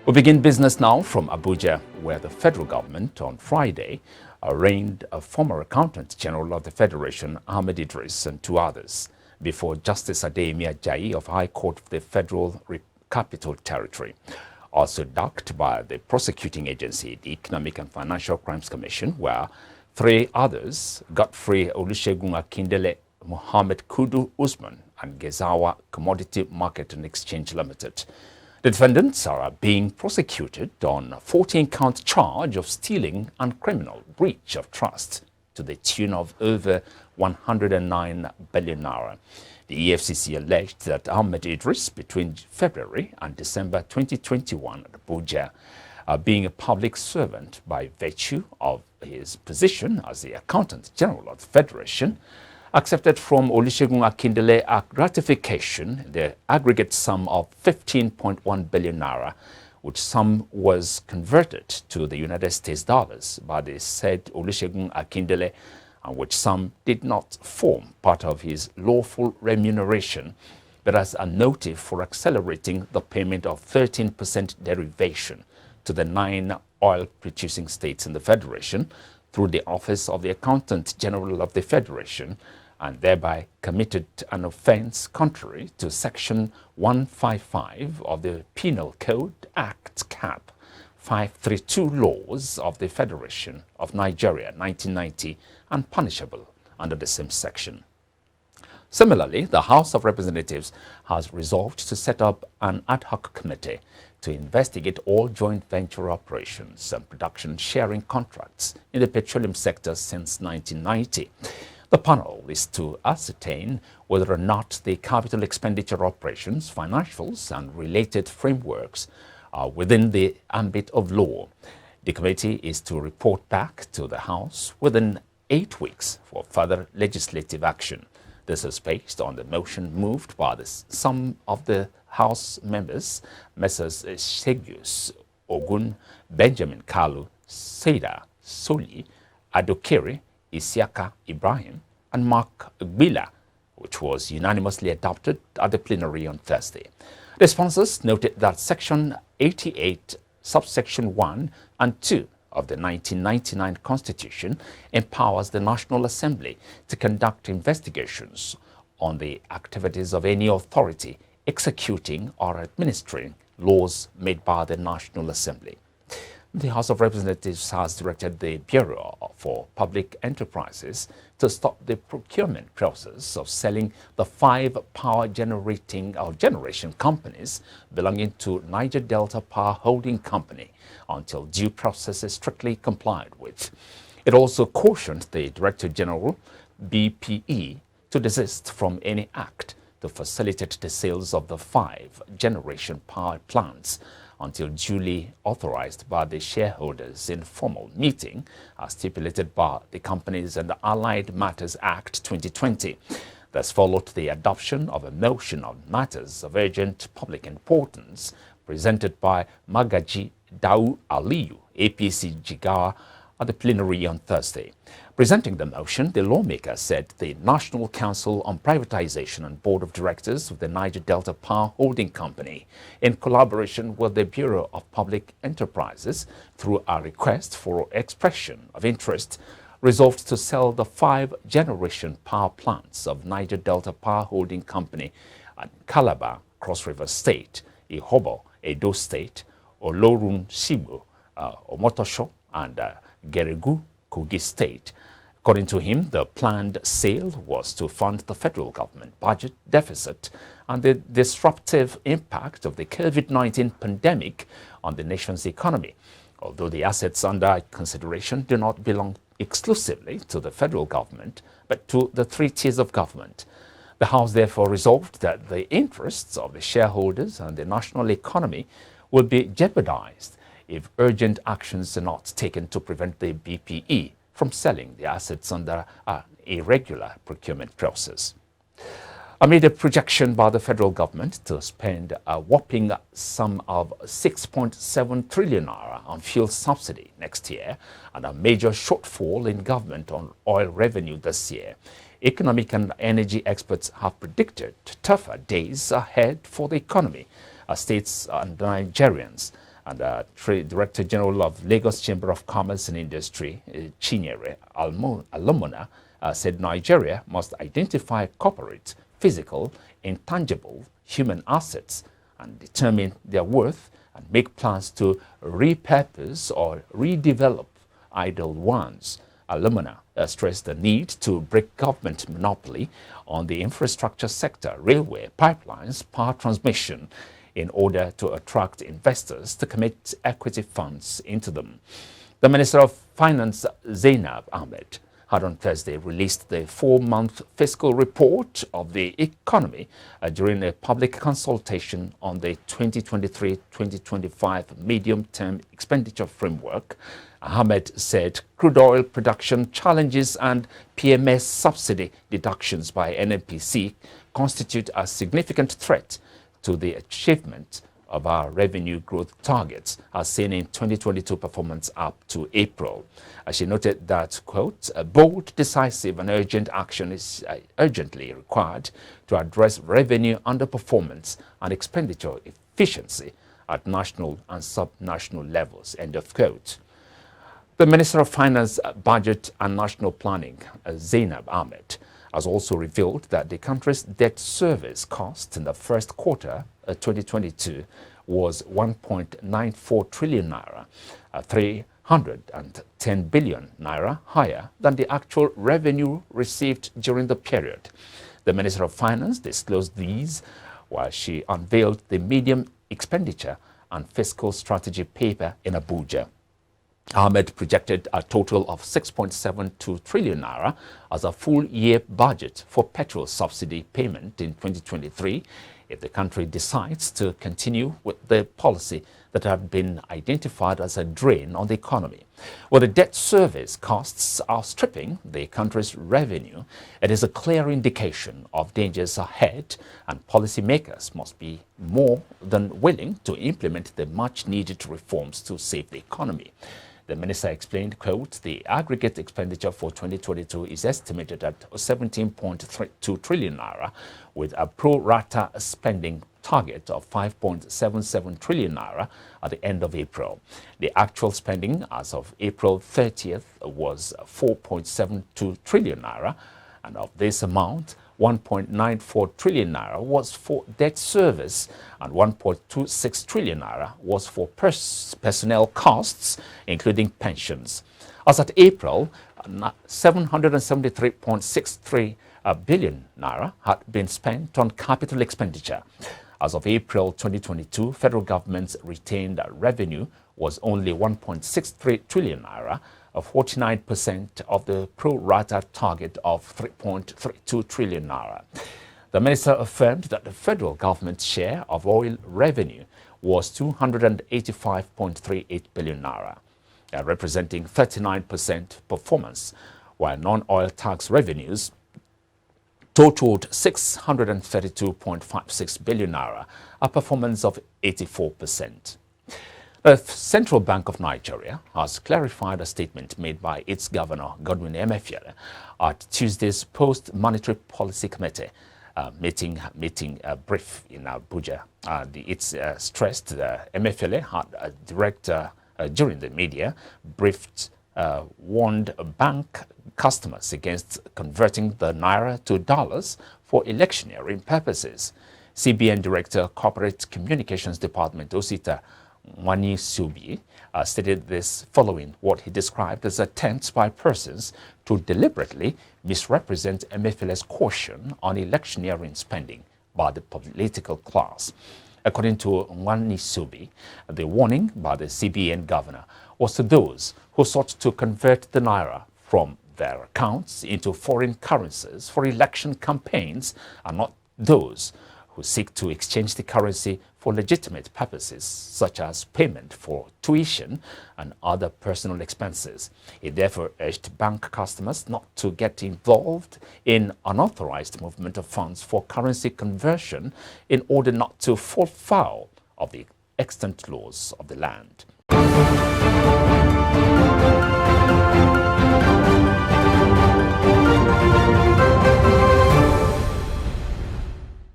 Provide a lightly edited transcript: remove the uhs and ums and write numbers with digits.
We begin business now from Abuja, where the federal government on Friday arraigned a former Accountant General of the Federation, AHMED IDRIS, and two others before Justice Adeyemi Ajayi of High Court of the Federal Capital Territory. Also backed by the prosecuting agency, the Economic and Financial Crimes Commission, where three others, Godfrey Olusegun Akindele, Mohammed Kudu Usman, and Gezawa Commodity Market and Exchange Limited. The defendants are being prosecuted on a 14-count charge of stealing and criminal breach of trust to the tune of over 109 billion naira. The EFCC alleged that AHMED IDRIS, between February and December 2021 at Abuja, being a public servant by virtue of his position as the Accountant General of the Federation, accepted from Olusegun Akindele a gratification, the aggregate sum of 15.1 billion naira, which sum was converted to the United States dollars by the said Olusegun Akindele, and which sum did not form part of his lawful remuneration, but as a motive for accelerating the payment of 13% derivation to the 9 oil-producing states in the Federation through the Office of the Accountant General of the Federation, and thereby committed an offense contrary to Section 155 of the Penal Code Act Cap 532 laws of the Federation of Nigeria 1990 and punishable under the same section. Similarly, the House of Representatives has resolved to set up an ad hoc committee to investigate all joint venture operations and production sharing contracts in the petroleum sector since 1990. The panel is to ascertain whether or not the capital expenditure operations, financials, and related frameworks are within the ambit of law. The committee is to report back to the House within 8 weeks for further legislative action. This is based on the motion moved by some of the House members, Messrs. Segius Ogun, Benjamin Kalu, Seda Soli, Adokere, Isiaka Ibrahim, and Mark Gbila, which was unanimously adopted at the plenary on Thursday. The sponsors noted that Section 88, subsection 1 and 2 of the 1999 Constitution empowers the National Assembly to conduct investigations on the activities of any authority executing or administering laws made by the National Assembly. The House of Representatives has directed the Bureau for Public Enterprises to stop the procurement process of selling the 5 power generation companies belonging to Niger Delta Power Holding Company until due process is strictly complied with. It also cautioned the Director General, BPE, to desist from any act to facilitate the sales of the 5 generation power plants until duly authorized by the shareholders in formal meeting as stipulated by the Companies and Allied Matters Act 2020. Thus followed the adoption of a motion on matters of urgent public importance presented by Magaji Dau Aliyu, APC Jigawa, at the plenary on Thursday. Presenting the motion, the lawmaker said the National Council on Privatisation and Board of Directors of the Niger Delta Power Holding Company, in collaboration with the Bureau of Public Enterprises, through a request for expression of interest, resolved to sell the 5 generation power plants of Niger Delta Power Holding Company at Calabar, Cross River State, Ihobo, Edo State, Olorun Sibo, Omotosho, and Geregu, Kogi State. According to him, the planned sale was to fund the federal government budget deficit and the disruptive impact of the COVID-19 pandemic on the nation's economy, although the assets under consideration do not belong exclusively to the federal government, but to the 3 tiers of government. The House therefore resolved that the interests of the shareholders and the national economy will be jeopardized if urgent actions are not taken to prevent the BPE from selling the assets under an irregular procurement process. Amid a projection by the federal government to spend a whopping sum of 6.7 trillion naira on fuel subsidy next year and a major shortfall in government on oil revenue this year, economic and energy experts have predicted tougher days ahead for the economy, states and Nigerians, And Director General of Lagos Chamber of Commerce and Industry, Chinyere Alomona, said Nigeria must identify corporate, physical, intangible human assets and determine their worth and make plans to repurpose or redevelop idle ones. Alomona stressed the need to break government monopoly on the infrastructure sector, railway, pipelines, power transmission, in order to attract investors to commit equity funds into them. The Minister of Finance, Zainab Ahmed, had on Thursday released the 4-month fiscal report of the economy during a public consultation on the 2023-2025 medium-term expenditure framework. Ahmed said crude oil production challenges and PMS subsidy deductions by NNPC constitute a significant threat to the achievement of our revenue growth targets, as seen in 2022 performance up to April. She noted that, quote, "a bold, decisive and urgent action is urgently required to address revenue underperformance and expenditure efficiency at national and sub-national levels," end of quote. The Minister of Finance, Budget and National Planning, Zainab Ahmed, has also revealed that the country's debt service cost in the first quarter 2022 was 1.94 trillion naira, 310 billion naira higher than the actual revenue received during the period. The Minister of Finance disclosed these while she unveiled the medium expenditure and fiscal strategy paper in Abuja. Ahmed projected a total of 6.72 trillion naira as a full-year budget for petrol subsidy payment in 2023 if the country decides to continue with the policy that have been identified as a drain on the economy. While the debt service costs are stripping the country's revenue, it is a clear indication of dangers ahead, and policymakers must be more than willing to implement the much-needed reforms to save the economy. The minister explained, quote, "the aggregate expenditure for 2022 is estimated at 17.32 trillion naira, with a pro-rata spending target of 5.77 trillion naira at the end of April. The actual spending as of April 30th was 4.72 trillion naira, and of this amount, 1.94 trillion naira was for debt service and 1.26 trillion naira was for personnel costs, including pensions. As at April, 773.63 billion naira had been spent on capital expenditure. As of April 2022, federal government's retained revenue was only 1.63 trillion naira, 49% of the pro-rata target of 3.32 trillion naira. The minister affirmed that the federal government's share of oil revenue was 285.38 billion naira, representing 39% performance, while non-oil tax revenues totaled 632.56 billion naira, a performance of 84%. The Central Bank of Nigeria has clarified a statement made by its governor, Godwin Emefiele, at Tuesday's Post-Monetary Policy Committee meeting brief in Abuja. It's stressed Emefiele had during the media briefed warned bank customers against converting the naira to dollars for electioneering purposes. CBN Director, Corporate Communications Department, Osita Nwani-Subi, stated this following what he described as attempts by persons to deliberately misrepresent Emefiele's caution on electioneering spending by the political class. According to Nwani-Subi, the warning by the CBN governor was to those who sought to convert the naira from their accounts into foreign currencies for election campaigns, and not those who seek to exchange the currency for legitimate purposes, such as payment for tuition and other personal expenses. He therefore urged bank customers not to get involved in unauthorized movement of funds for currency conversion in order not to fall foul of the extant laws of the land.